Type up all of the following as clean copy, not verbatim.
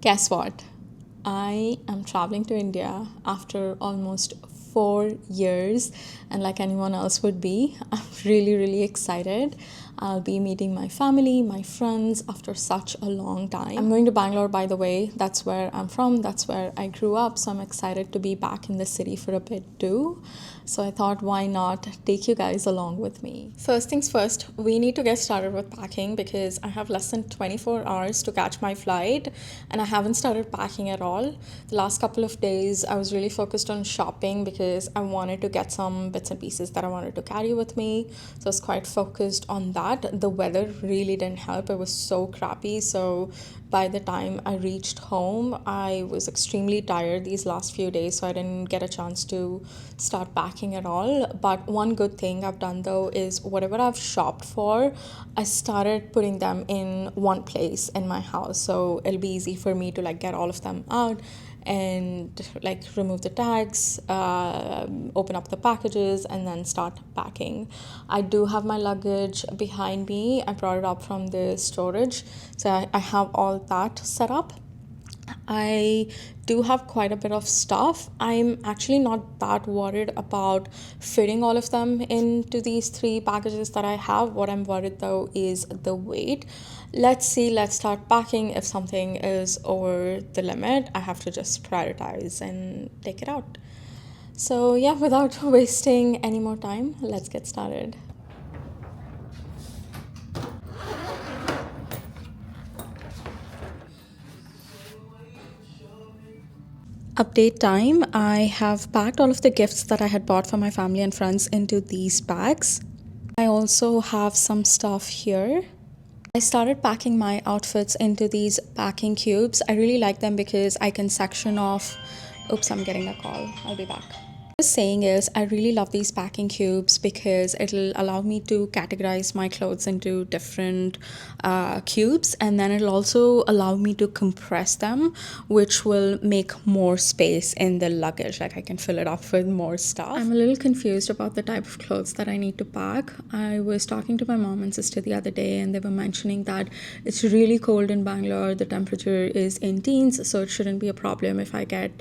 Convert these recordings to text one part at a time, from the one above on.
Guess what? I am traveling to India after almost 4 years, and like anyone else would be, I'm really, really excited. I'll be meeting my family, my friends after such a long time. I'm going to Bangalore, by the way. That's where I'm from, that's where I grew up, so I'm excited to be back in the city for a bit too. So I thought, why not take you guys along with me? First things first, we need to get started with packing because I have less than 24 hours to catch my flight and I haven't started packing at all. The last couple of days, I was really focused on shopping because I wanted to get some bits and pieces that I wanted to carry with me. So I was quite focused on that. The weather really didn't help, it was so crappy. So by the time I reached home, I was extremely tired these last few days, so I didn't get a chance to start packing at all. But one good thing I've done though is whatever I've shopped for, I started putting them in one place in my house, so it'll be easy for me to like get all of them out and like remove the tags, open up the packages, and then start packing. I do have my luggage behind me. I brought it up from the storage, so I have all that set up. I do have quite a bit of stuff. I'm actually not that worried about fitting all of them into these three packages that I have. What I'm worried though is the weight. Let's see, let's start packing. If something is over the limit, I have to just prioritize and take it out. So, yeah, without wasting any more time, let's get started. Update time. I have packed all of the gifts that I had bought for my family and friends into these bags. I also have some stuff here. I started packing my outfits into these packing cubes. I really like them because I can section off. Oops, I'm getting a call. I'll be back. What I was saying is, I really love these packing cubes because it'll allow me to categorize my clothes into different cubes, and then it'll also allow me to compress them, which will make more space in the luggage. Like I can fill it up with more stuff. I'm a little confused about the type of clothes that I need to pack. I was talking to my mom and sister the other day, and they were mentioning that it's really cold in Bangalore. The temperature is in teens, so it shouldn't be a problem if I get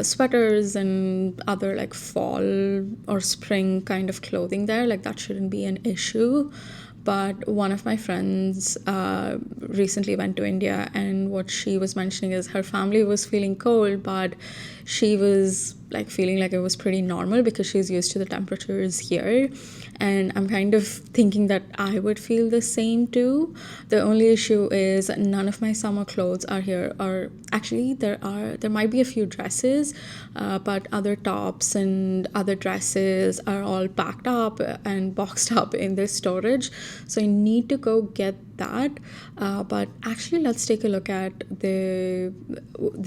sweaters and other like fall or spring kind of clothing there. Like that shouldn't be an issue. But one of my friends recently went to India, and what she was mentioning is her family was feeling cold, but she was like feeling like it was pretty normal because she's used to the temperatures here. And I'm kind of thinking that I would feel the same too. The only issue is none of my summer clothes are here, or actually there might be a few dresses, but other tops and other dresses are all packed up and boxed up in this storage. So I need to go get that. But actually, let's take a look at the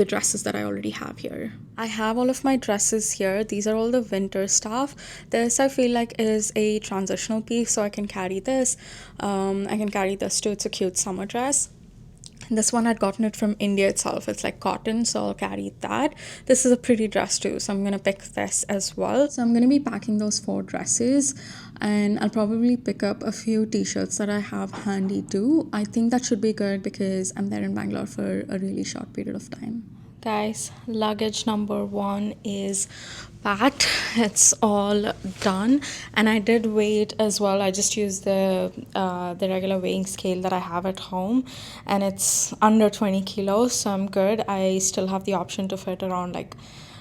dresses that I already have here. I have all of my dresses here. These are all the winter stuff. This I feel like is a transitional piece, so I can carry this. I can carry this too. It's a cute summer dress. This one I'd gotten it from India itself. It's like cotton, so I'll carry that. This is a pretty dress too, so I'm gonna pick this as well. So I'm gonna be packing those four dresses, and I'll probably pick up a few t-shirts that I have handy too. I think that should be good because I'm there in Bangalore for a really short period of time. Guys, luggage number one is packed. It's all done, and I did weight as well. I just used the regular weighing scale that I have at home, and it's under 20 kilos, so I'm good. I still have the option to fit around like,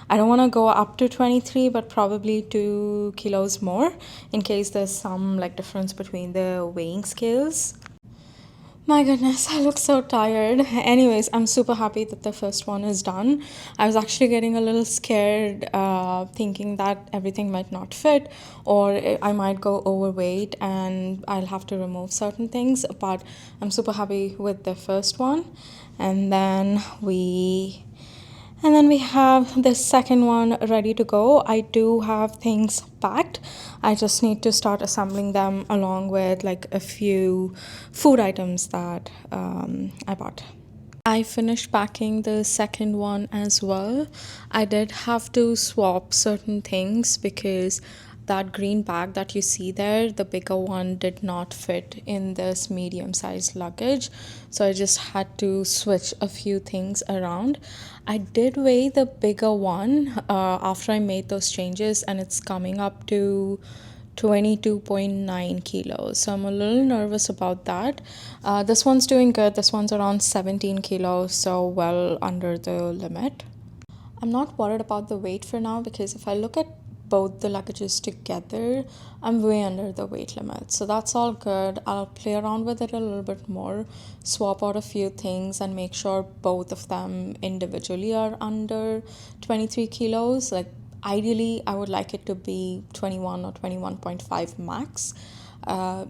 I don't want to go up to 23, but probably 2 kilos more in case there's some like difference between the weighing scales. My goodness, I look so tired. Anyways, I'm super happy that the first one is done. I was actually getting a little scared, thinking that everything might not fit or I might go overweight and I'll have to remove certain things. But I'm super happy with the first one. And then we have the second one ready to go. I do have things packed. I just need to start assembling them along with like a few food items that I bought. I finished packing the second one as well. I did have to swap certain things because that green bag that you see there, the bigger one did not fit in this medium sized luggage, so I just had to switch a few things around. I did weigh the bigger one after I made those changes, and it's coming up to 22.9 kilos, so I'm a little nervous about that. This one's doing good. This one's around 17 kilos, so well under the limit. I'm not worried about the weight for now, because if I look at both the luggages together, I'm way under the weight limit. So that's all good. I'll play around with it a little bit more, swap out a few things, and make sure both of them individually are under 23 kilos. Like, ideally, I would like it to be 21 or 21.5 max.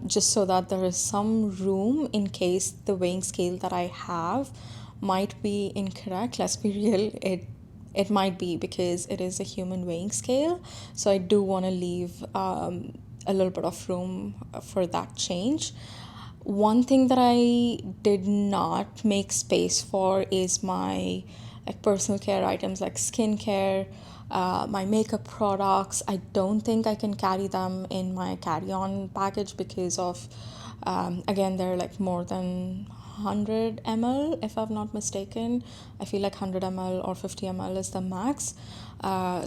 Just so that there is some room in case the weighing scale that I have might be incorrect. Let's be real, it might be, because it is a human weighing scale, so I do want to leave a little bit of room for that change. One thing that I did not make space for is my personal care items like skincare, my makeup products. I don't think I can carry them in my carry-on baggage because of again, they're like more than 100 ml, if I'm not mistaken. I feel like 100 ml or 50 ml is the max.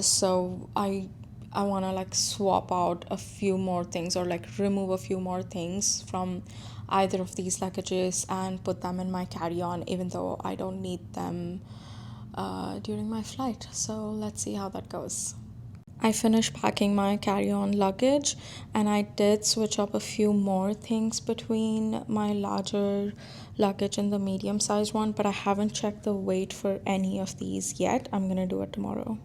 So I want to like swap out a few more things, or like remove a few more things from either of these luggages and put them in my carry-on, even though I don't need them during my flight. So let's see how that goes. I finished packing my carry-on luggage, and I did switch up a few more things between my larger luggage and the medium-sized one, but I haven't checked the weight for any of these yet. I'm gonna do it tomorrow.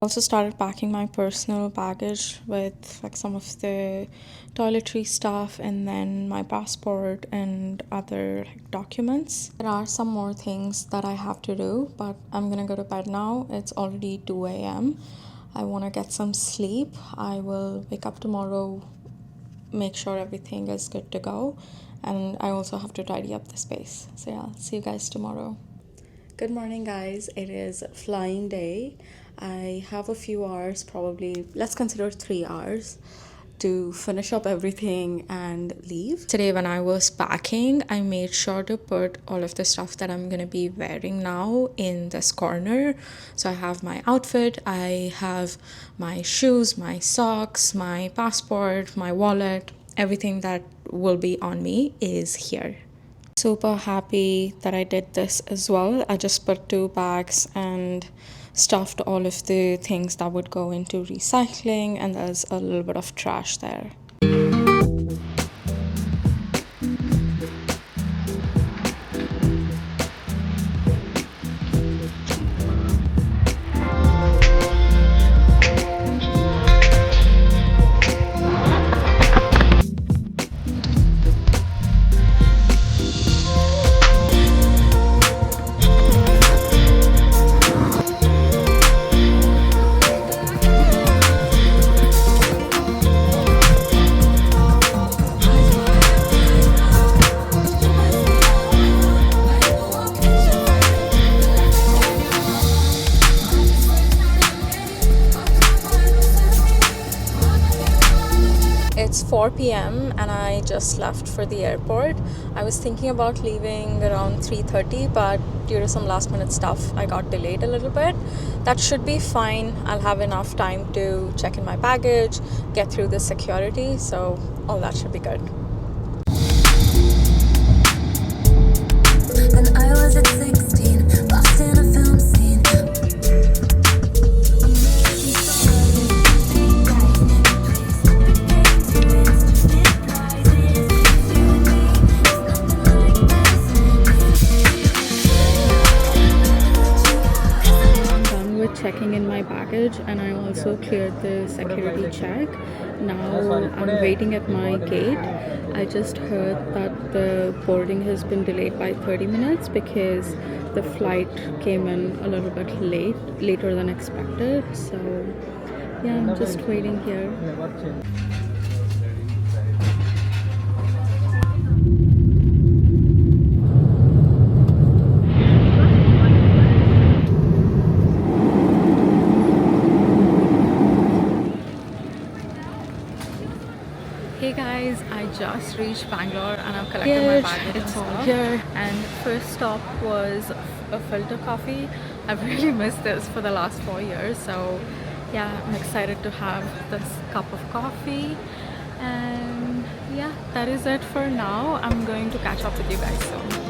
Also started packing my personal baggage with like some of the toiletry stuff, and then my passport and other like documents. There are some more things that I have to do, but I'm gonna go to bed now. It's already 2 a.m. I want to get some sleep. I will wake up tomorrow, make sure everything is good to go, and I also have to tidy up the space. So yeah, see you guys tomorrow. Good morning, guys. It is flying day. I have a few hours, probably, let's consider 3 hours, to finish up everything and leave. Today when I was packing, I made sure to put all of the stuff that I'm gonna be wearing now in this corner. So I have my outfit, I have my shoes, my socks, my passport, my wallet, everything that will be on me is here. Super happy that I did this as well. I just put 2 bags and stuffed all of the things that would go into recycling, and there's a little bit of trash there. It's 4 p.m. and I just left for the airport. I was thinking about leaving around 3:30, but due to some last minute stuff, I got delayed a little bit. That should be fine. I'll have enough time to check in my baggage, get through the security, so all that should be good. And I was at 16, lost in a film scene. Checking in my baggage, and I also cleared the security check. Now I'm waiting at my gate. I just heard that the boarding has been delayed by 30 minutes because the flight came in a little bit later than expected. So yeah, I'm just waiting here. collected my Here, baggage and it's all stuff. here. And first stop was a filter coffee. I've really missed this for the last 4 years. So yeah, I'm excited to have this cup of coffee. And yeah, that is it for now. I'm going to catch up with you guys soon.